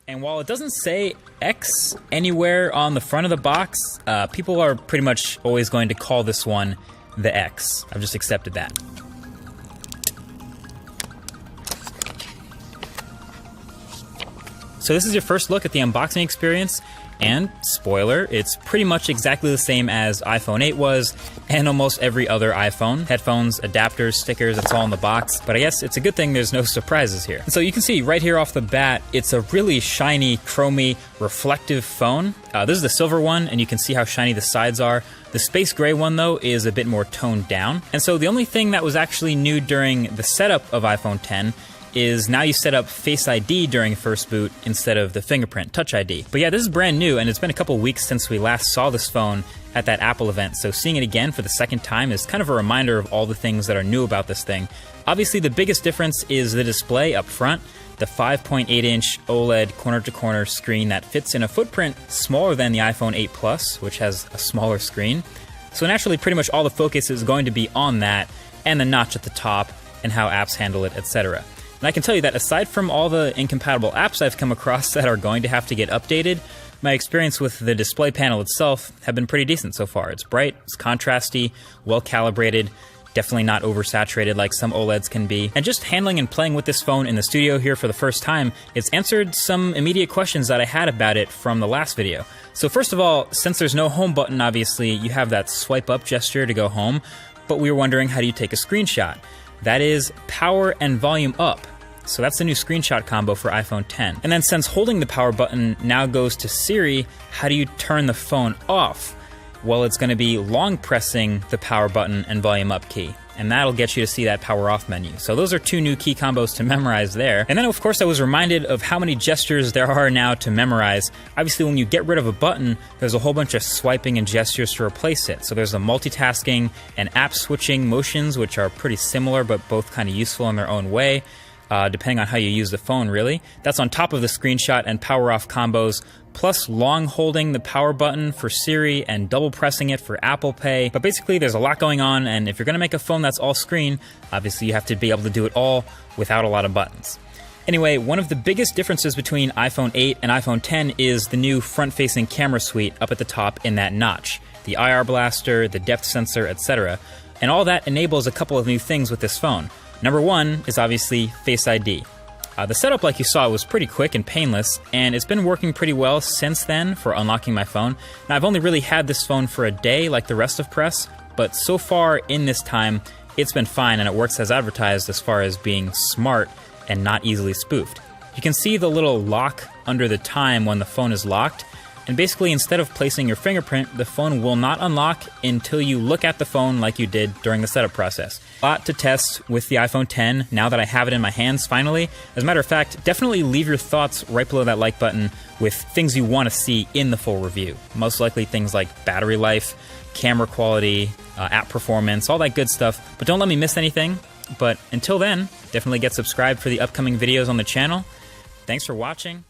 And while it doesn't say X anywhere on the front of the box, people are pretty much always going to call this one the X. I've just accepted that. So this is your first look at the unboxing experience, and spoiler, it's pretty much exactly the same as iPhone 8 was, and almost every other iPhone. Headphones, adapters, stickers, it's all in the box, but I guess it's a good thing there's no surprises here. And so you can see right here off the bat, it's a really shiny, chromy, reflective phone. This is the silver one, and you can see how shiny the sides are. The space gray one, though, is a bit more toned down. And so the only thing that was actually new during the setup of iPhone 10 is now you set up Face ID during first boot instead of the fingerprint Touch ID. But yeah, this is brand new, and it's been a couple weeks since we last saw this phone at that Apple event, so seeing it again for the second time is kind of a reminder of all the things that are new about this thing. Obviously, the biggest difference is the display up front, the 5.8-inch OLED corner-to-corner screen that fits in a footprint smaller than the iPhone 8 Plus, which has a smaller screen. So naturally, pretty much all the focus is going to be on that, and the notch at the top, and how apps handle it, etc. And I can tell you that aside from all the incompatible apps I've come across that are going to have to get updated, my experience with the display panel itself have been pretty decent so far. It's bright, it's contrasty, well calibrated, definitely not oversaturated like some OLEDs can be. And just handling and playing with this phone in the studio here for the first time, it's answered some immediate questions that I had about it from the last video. So first of all, since there's no home button, obviously, you have that swipe up gesture to go home, but we were wondering, how do you take a screenshot? That is power and volume up. So that's the new screenshot combo for iPhone 10. And then since holding the power button now goes to Siri, how do you turn the phone off? Well, it's going to be long pressing the power button and volume up key, and that'll get you to see that power off menu. So those are two new key combos to memorize there. And then of course I was reminded of how many gestures there are now to memorize. Obviously when you get rid of a button, there's a whole bunch of swiping and gestures to replace it. So there's the multitasking and app switching motions, which are pretty similar but both kind of useful in their own way. Depending on how you use the phone, really. That's on top of the screenshot and power off combos, plus long holding the power button for Siri and double pressing it for Apple Pay. But basically there's a lot going on, and if you're gonna make a phone that's all screen, obviously you have to be able to do it all without a lot of buttons. Anyway, one of the biggest differences between iPhone 8 and iPhone 10 is the new front-facing camera suite up at the top in that notch. The IR blaster, the depth sensor, etc. And all that enables a couple of new things with this phone. Number one is obviously Face ID. The setup, like you saw, was pretty quick and painless, and it's been working pretty well since then for unlocking my phone. Now, I've only really had this phone for a day like the rest of press, but so far in this time, it's been fine, and it works as advertised as far as being smart and not easily spoofed. You can see the little lock under the time when the phone is locked, and basically instead of placing your fingerprint, the phone will not unlock until you look at the phone like you did during the setup process. A lot to test with the iPhone 10 now that I have it in my hands finally. As a matter of fact, definitely leave your thoughts right below that like button with things you want to see in the full review. Most likely things like battery life, camera quality, app performance, all that good stuff. But don't let me miss anything. But until then, definitely get subscribed for the upcoming videos on the channel. Thanks for watching.